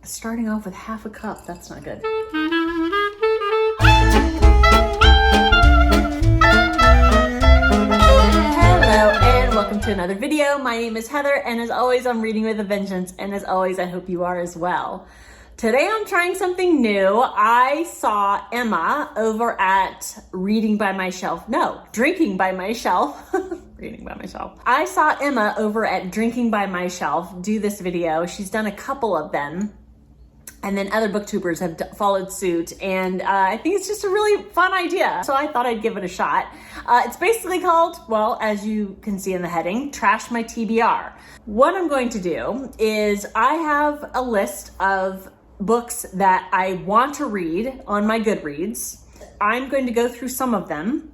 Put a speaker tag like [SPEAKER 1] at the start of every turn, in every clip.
[SPEAKER 1] Starting off with half a cup, that's not good. Welcome to another video. My name is Heather, and as always, I'm reading with a vengeance, and as always, I hope you are as well. Today, I'm trying something new. I saw Emma over at Drinking by My Shelf. Reading by myself. I saw Emma over at Drinking by My Shelf do this video. She's done a couple of them, and then other booktubers have followed suit, and I think it's just a really fun idea. So I thought I'd give it a shot. It's basically called, well, as you can see in the heading, Trash My TBR. What I'm going to do is I have a list of books that I want to read on my Goodreads. I'm going to go through some of them,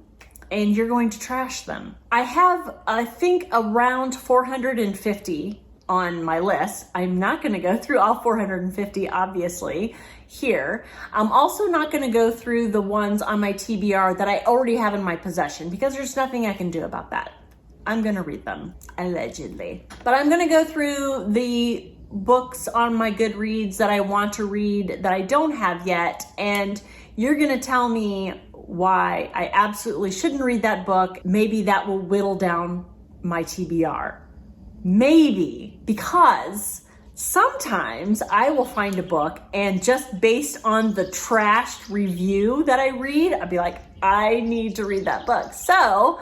[SPEAKER 1] and you're going to trash them. I have, I think, around 450 on my list. I'm not going to go through all 450, obviously, here. I'm also not going to go through the ones on my TBR that I already have in my possession, because there's nothing I can do about that. I'm going to read them, allegedly. But I'm going to go through the books on my Goodreads that I want to read that I don't have yet, and you're going to tell me why I absolutely shouldn't read that book. Maybe that will whittle down my TBR. Maybe, because sometimes I will find a book and just based on the trashed review that I read, I'll be like, I need to read that book. So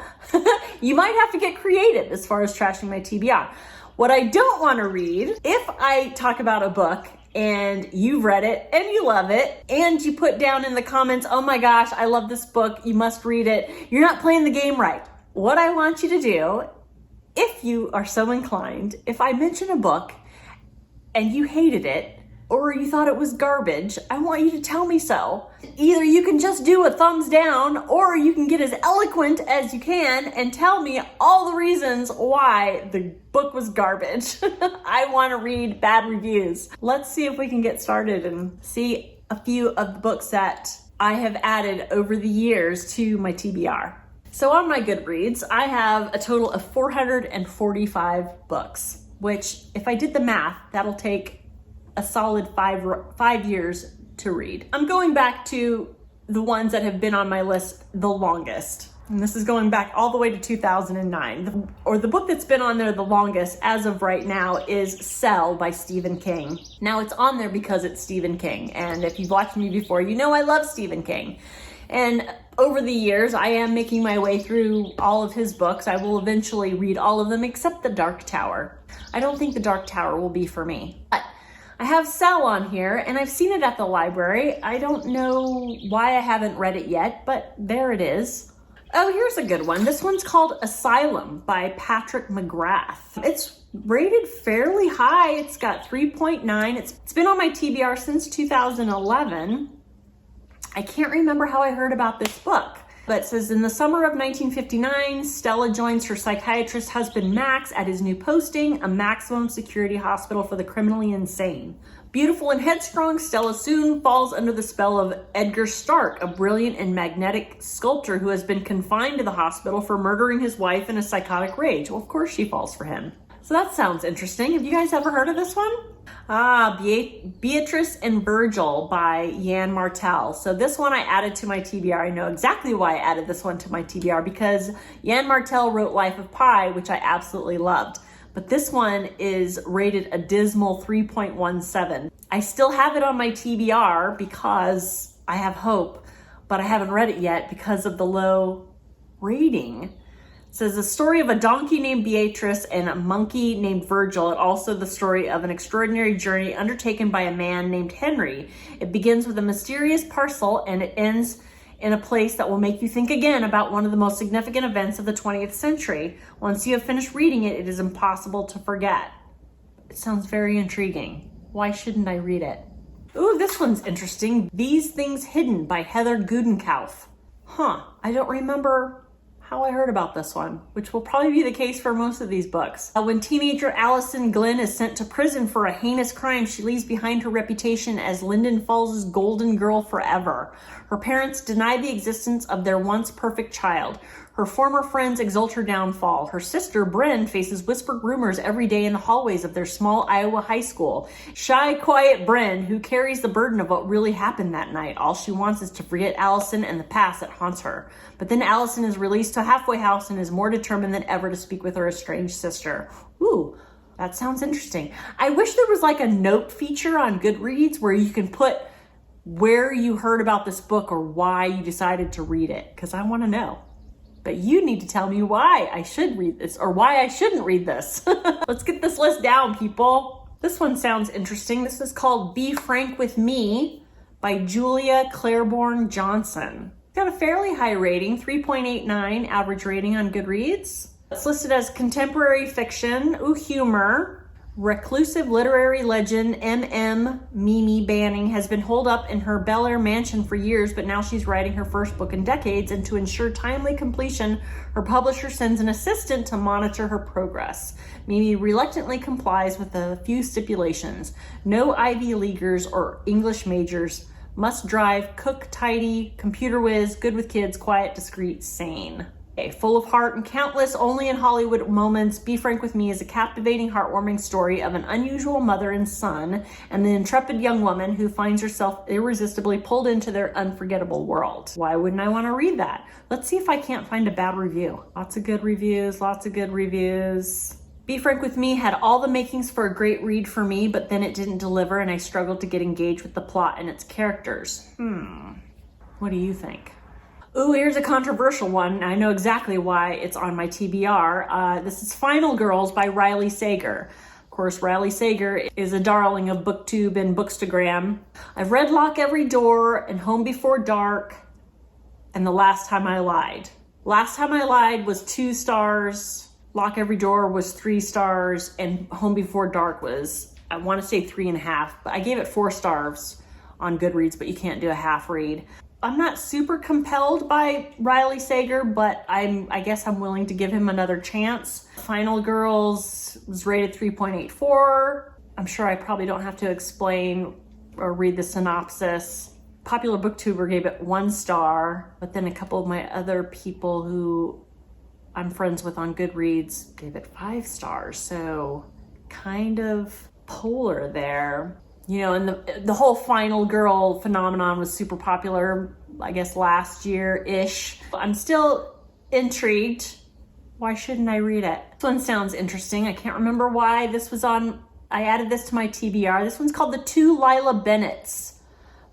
[SPEAKER 1] you might have to get creative as far as trashing my TBR. What I don't want to read, if I talk about a book and you've read it and you love it and you put down in the comments, oh my gosh, I love this book, you must read it, you're not playing the game right. What I want you to do, if you are so inclined, if I mention a book and you hated it or you thought it was garbage, I want you to tell me so. Either you can just do a thumbs down, or you can get as eloquent as you can and tell me all the reasons why the book was garbage. I want to read bad reviews. Let's see if we can get started and see a few of the books that I have added over the years to my TBR. So on my Goodreads, I have a total of 445 books, which if I did the math, that'll take a solid five years to read. I'm going back to the ones that have been on my list the longest. And this is going back all the way to 2009. The book that's been on there the longest as of right now is Cell by Stephen King. Now it's on there because it's Stephen King. And if you've watched me before, you know I love Stephen King. And over the years, I am making my way through all of his books. I will eventually read all of them except The Dark Tower. I don't think The Dark Tower will be for me. But I have Cell on here, and I've seen it at the library. I don't know why I haven't read it yet, but there it is. Oh, here's a good one. This one's called Asylum by Patrick McGrath. It's rated fairly high. It's got 3.9. It's been on my TBR since 2011. I can't remember how I heard about this book, but it says, in the summer of 1959, Stella joins her psychiatrist husband Max at his new posting, a maximum security hospital for the criminally insane. Beautiful and headstrong, Stella soon falls under the spell of Edgar Stark, a brilliant and magnetic sculptor who has been confined to the hospital for murdering his wife in a psychotic rage. Well, of course she falls for him. So that sounds interesting. Have you guys ever heard of this one? Beatrice and Virgil by Yann Martel. So this one I added to my TBR. I know exactly why I added this one to my TBR, because Yann Martel wrote Life of Pi, which I absolutely loved. But this one is rated a dismal 3.17. I still have it on my TBR because I have hope, but I haven't read it yet because of the low rating. It says the story of a donkey named Beatrice and a monkey named Virgil, and also the story of an extraordinary journey undertaken by a man named Henry. It begins with a mysterious parcel and it ends in a place that will make you think again about one of the most significant events of the 20th century. Once you have finished reading it, it is impossible to forget. It sounds very intriguing. Why shouldn't I read it? Ooh, this one's interesting. These Things Hidden by Heather Gudenkauf. I don't remember how I heard about this one, which will probably be the case for most of these books. When teenager Allison Glenn is sent to prison for a heinous crime, she leaves behind her reputation as Linden Falls' golden girl forever. Her parents deny the existence of their once perfect child. Her former friends exult her downfall. Her sister, Bryn, faces whispered rumors every day in the hallways of their small Iowa high school. Shy, quiet Bryn, who carries the burden of what really happened that night. All she wants is to forget Allison and the past that haunts her. But then Allison is released to a halfway house and is more determined than ever to speak with her estranged sister. Ooh, that sounds interesting. I wish there was like a note feature on Goodreads where you can put where you heard about this book or why you decided to read it, because I want to know. But you need to tell me why I should read this or why I shouldn't read this. Let's get this list down, people. This one sounds interesting. This is called Be Frank With Me by Julia Claiborne Johnson. It's got a fairly high rating, 3.89 average rating on Goodreads. It's listed as contemporary fiction, humor. Reclusive literary legend M.M. Mimi Banning has been holed up in her Bel Air mansion for years, but now she's writing her first book in decades, and to ensure timely completion, her publisher sends an assistant to monitor her progress. Mimi reluctantly complies with a few stipulations. No Ivy Leaguers or English majors, must drive, cook, tidy, computer whiz, good with kids, quiet, discreet, sane. Full of heart and countless only in Hollywood moments, Be Frank With Me is a captivating, heartwarming story of an unusual mother and son and the intrepid young woman who finds herself irresistibly pulled into their unforgettable world. Why wouldn't I want to read that? Let's see if I can't find a bad review. Lots of good reviews, lots of good reviews. Be Frank With Me had all the makings for a great read for me, but then it didn't deliver and I struggled to get engaged with the plot and its characters. What do you think? Ooh, here's a controversial one. I know exactly why it's on my TBR. This is Final Girls by Riley Sager. Of course, Riley Sager is a darling of BookTube and Bookstagram. I've read Lock Every Door and Home Before Dark and The Last Time I Lied. Last Time I Lied was 2 stars. Lock Every Door was 3 stars. And Home Before Dark was, I want to say 3.5, but I gave it 4 stars on Goodreads, but you can't do a half read. I'm not super compelled by Riley Sager, but I guess I'm willing to give him another chance. Final Girls was rated 3.84. I'm sure I probably don't have to explain or read the synopsis. Popular Booktuber gave it 1 star, but then a couple of my other people who I'm friends with on Goodreads gave it 5 stars. So kind of polar there. You know, and the whole final girl phenomenon was super popular, I guess, last year-ish. I'm still intrigued. Why shouldn't I read it? This one sounds interesting. I can't remember why this was on. I added this to my TBR. This one's called The Two Lila Bennetts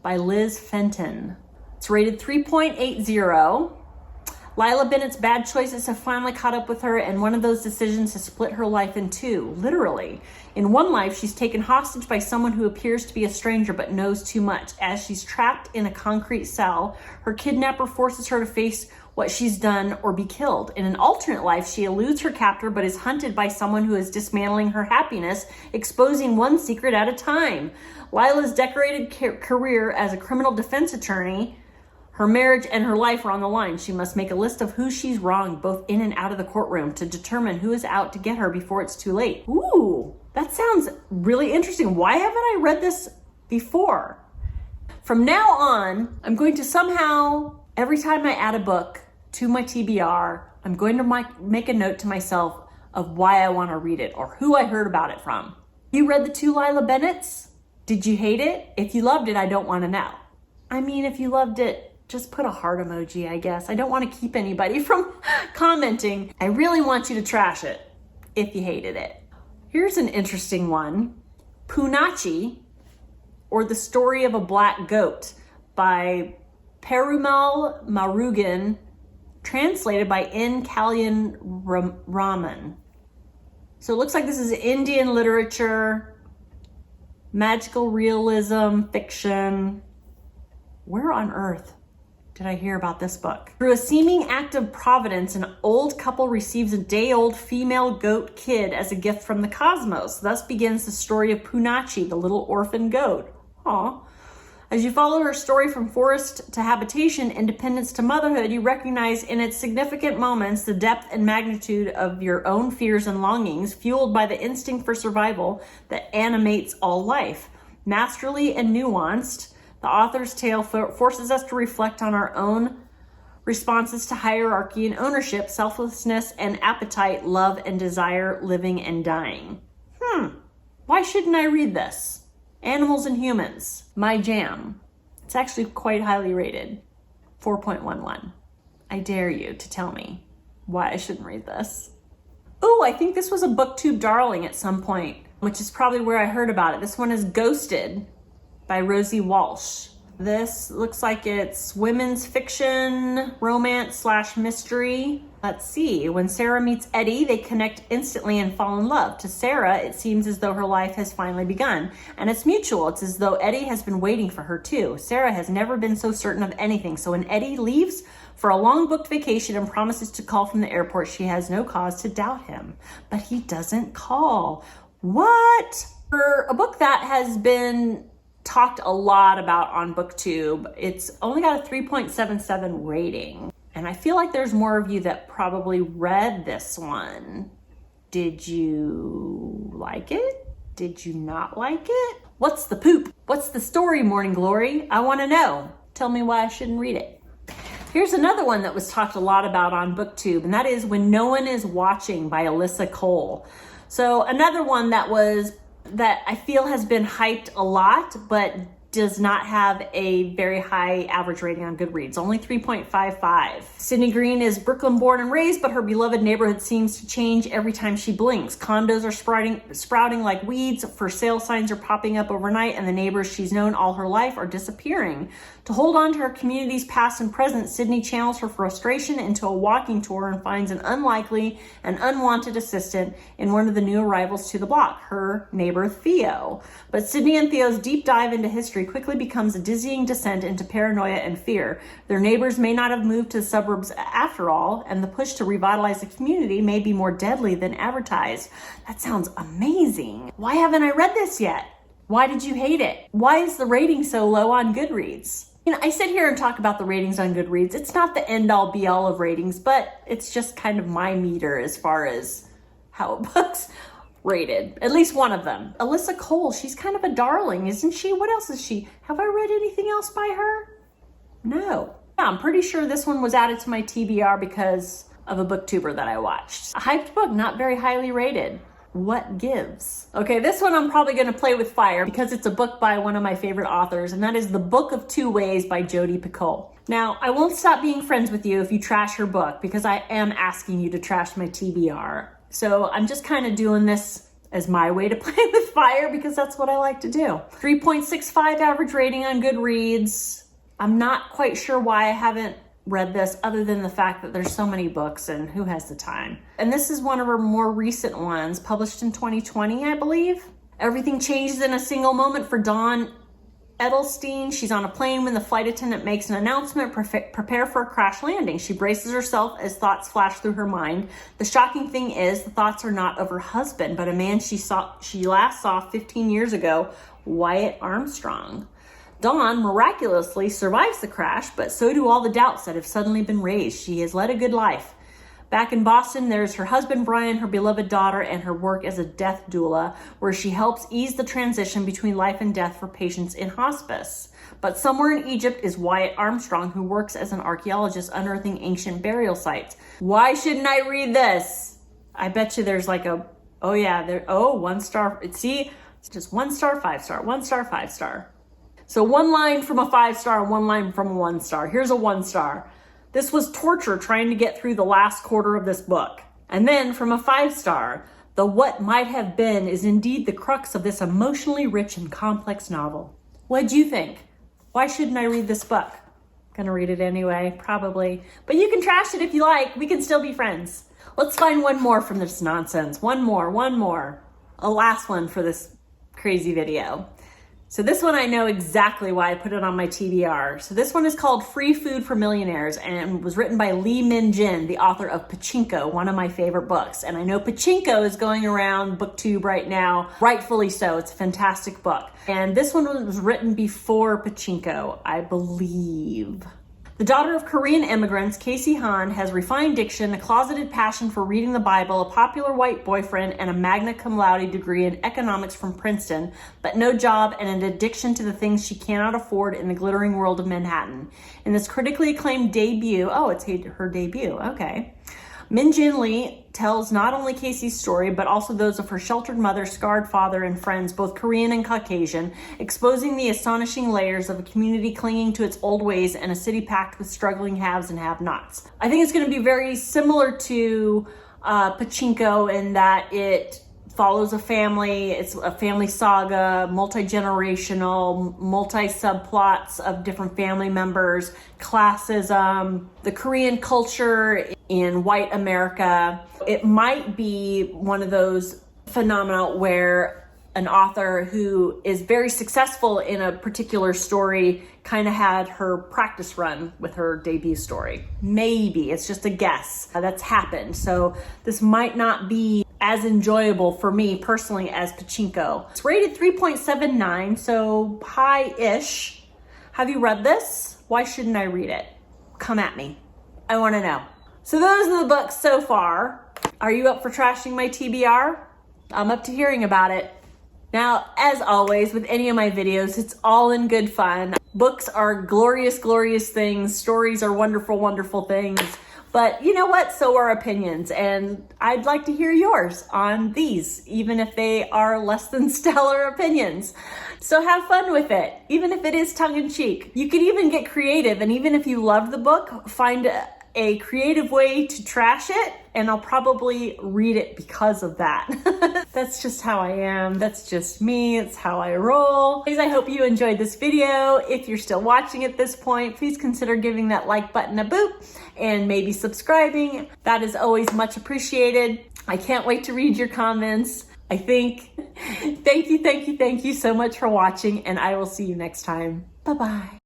[SPEAKER 1] by Liz Fenton. It's rated 3.80. Lila Bennett's bad choices have finally caught up with her, and one of those decisions has split her life in 2, literally. In one life, she's taken hostage by someone who appears to be a stranger but knows too much. As she's trapped in a concrete cell, her kidnapper forces her to face what she's done or be killed. In an alternate life, she eludes her captor but is hunted by someone who is dismantling her happiness, exposing one secret at a time. Lila's decorated career as a criminal defense attorney, her marriage and her life are on the line. She must make a list of who she's wronged, both in and out of the courtroom, to determine who is out to get her before it's too late. Ooh, that sounds really interesting. Why haven't I read this before? From now on, I'm going to somehow, every time I add a book to my TBR, I'm going to make a note to myself of why I want to read it or who I heard about it from. You read The Two Lila Bennetts? Did you hate it? If you loved it, I don't want to know. I mean, if you loved it, just put a heart emoji, I guess. I don't want to keep anybody from commenting. I really want you to trash it if you hated it. Here's an interesting one. Punachi, or The Story of a Black Goat by Perumal Murugan, translated by N. Kalyan Raman. So it looks like this is Indian literature, magical realism, fiction. Where on earth did I hear about this book? Through a seeming act of providence, an old couple receives a day-old female goat kid as a gift from the cosmos. Thus begins the story of Punachi, the little orphan goat. Aw. As you follow her story from forest to habitation, independence to motherhood, you recognize in its significant moments the depth and magnitude of your own fears and longings, fueled by the instinct for survival that animates all life. Masterly and nuanced, the author's tale forces us to reflect on our own responses to hierarchy and ownership, selflessness and appetite, love and desire, living and dying. Why shouldn't I read this? Animals and Humans, my jam. It's actually quite highly rated, 4.11. I dare you to tell me why I shouldn't read this. Oh, I think this was a BookTube darling at some point, which is probably where I heard about it. This one is Ghosted by Rosie Walsh. This looks like it's women's fiction, romance / mystery. Let's see. When Sarah meets Eddie, they connect instantly and fall in love. To Sarah, it seems as though her life has finally begun. And it's mutual. It's as though Eddie has been waiting for her too. Sarah has never been so certain of anything. So when Eddie leaves for a long booked vacation and promises to call from the airport, she has no cause to doubt him. But he doesn't call. What? For a book that has been talked a lot about on BookTube, it's only got a 3.77 rating. And I feel like there's more of you that probably read this one. Did you like it? Did you not like it? What's the poop? What's the story, Morning Glory? I want to know. Tell me why I shouldn't read it. Here's another one that was talked a lot about on BookTube, and that is When No One Is Watching by Alyssa Cole. So another one that I feel has been hyped a lot, but does not have a very high average rating on Goodreads, only 3.55. Sydney Green is Brooklyn born and raised, but her beloved neighborhood seems to change every time she blinks. Condos are sprouting like weeds, for sale signs are popping up overnight, and the neighbors she's known all her life are disappearing. To hold on to her community's past and present, Sydney channels her frustration into a walking tour and finds an unlikely and unwanted assistant in one of the new arrivals to the block, her neighbor Theo. But Sydney and Theo's deep dive into history quickly becomes a dizzying descent into paranoia and fear. Their neighbors may not have moved to the suburbs after all, and the push to revitalize the community may be more deadly than advertised. That sounds amazing. Why haven't I read this yet? Why did you hate it? Why is the rating so low on Goodreads? You know, I sit here and talk about the ratings on Goodreads. It's not the end-all be-all of ratings, but it's just kind of my meter as far as how a book's rated. At least one of them. Alyssa Cole, she's kind of a darling, isn't she? What else is she? Have I read anything else by her? No. Yeah, I'm pretty sure this one was added to my TBR because of a booktuber that I watched. A hyped book, not very highly rated. What gives? Okay, this one I'm probably going to play with fire because it's a book by one of my favorite authors, and that is The Book of Two Ways by Jodi Picoult. Now, I won't stop being friends with you if you trash her book, because I am asking you to trash my TBR. So I'm just kind of doing this as my way to play with fire because that's what I like to do. 3.65 average rating on Goodreads. I'm not quite sure why I haven't read this other than the fact that there's so many books and who has the time. And this is one of her more recent ones, published in 2020, I believe. Everything changes in a single moment for Dawn Edelstein. She's on a plane when the flight attendant makes an announcement, prepare for a crash landing. She braces herself as thoughts flash through her mind. The shocking thing is the thoughts are not of her husband, but a man she last saw 15 years ago, Wyatt Armstrong. Dawn miraculously survives the crash, but so do all the doubts that have suddenly been raised. She has led a good life. Back in Boston, there's her husband, Brian, her beloved daughter, and her work as a death doula, where she helps ease the transition between life and death for patients in hospice. But somewhere in Egypt is Wyatt Armstrong, who works as an archaeologist unearthing ancient burial sites. Why shouldn't I read this? I bet you there's like a, 1 star. See, it's just 1 star, 5 star, 1 star, 5 star. So one line from a 5 star, one line from a 1 star. Here's a 1 star. This was torture trying to get through the last quarter of this book. And then from a 5 star, the what might have been is indeed the crux of this emotionally rich and complex novel. What'd you think? Why shouldn't I read this book? Gonna read it anyway, probably. But you can trash it if you like. We can still be friends. Let's find one more from this nonsense. One more. A last one for this crazy video. So this one I know exactly why I put it on my TBR. So this one is called Free Food for Millionaires and was written by Lee Min Jin, the author of Pachinko, one of my favorite books. And I know Pachinko is going around BookTube right now, rightfully so. It's a fantastic book. And this one was written before Pachinko, I believe. The daughter of Korean immigrants, Casey Han, has refined diction, a closeted passion for reading the Bible, a popular white boyfriend, and a magna cum laude degree in economics from Princeton, but no job and an addiction to the things she cannot afford in the glittering world of Manhattan. In this critically acclaimed debut, oh, it's her debut, okay. Min Jin Lee tells not only Casey's story, but also those of her sheltered mother, scarred father, and friends, both Korean and Caucasian, exposing the astonishing layers of a community clinging to its old ways and a city packed with struggling haves and have-nots. I think it's going to be very similar to Pachinko in that it follows a family. It's a family saga, multi-generational, multi-subplots of different family members, classism, the Korean culture in white America. It might be one of those phenomena where an author who is very successful in a particular story kind of had her practice run with her debut story. Maybe, it's just a guess. That's happened. So this might not be as enjoyable for me personally as Pachinko. It's rated 3.79, so high-ish. Have you read this? Why shouldn't I read it? Come at me. I want to know. So those are the books so far. Are you up for trashing my TBR? I'm up to hearing about it. Now, as always, with any of my videos, it's all in good fun. Books are glorious, glorious things. Stories are wonderful, wonderful things. But you know what? So are opinions. And I'd like to hear yours on these, even if they are less than stellar opinions. So have fun with it, even if it is tongue-in-cheek. You could even get creative. And even if you love the book, find a creative way to trash it, and I'll probably read it because of that. That's just how I am. That's just me. It's how I roll. Guys, I hope you enjoyed this video. If you're still watching at this point, please consider giving that like button a boop and maybe subscribing. That is always much appreciated. I can't wait to read your comments. I think, thank you so much for watching, and I will see you next time. Bye-bye.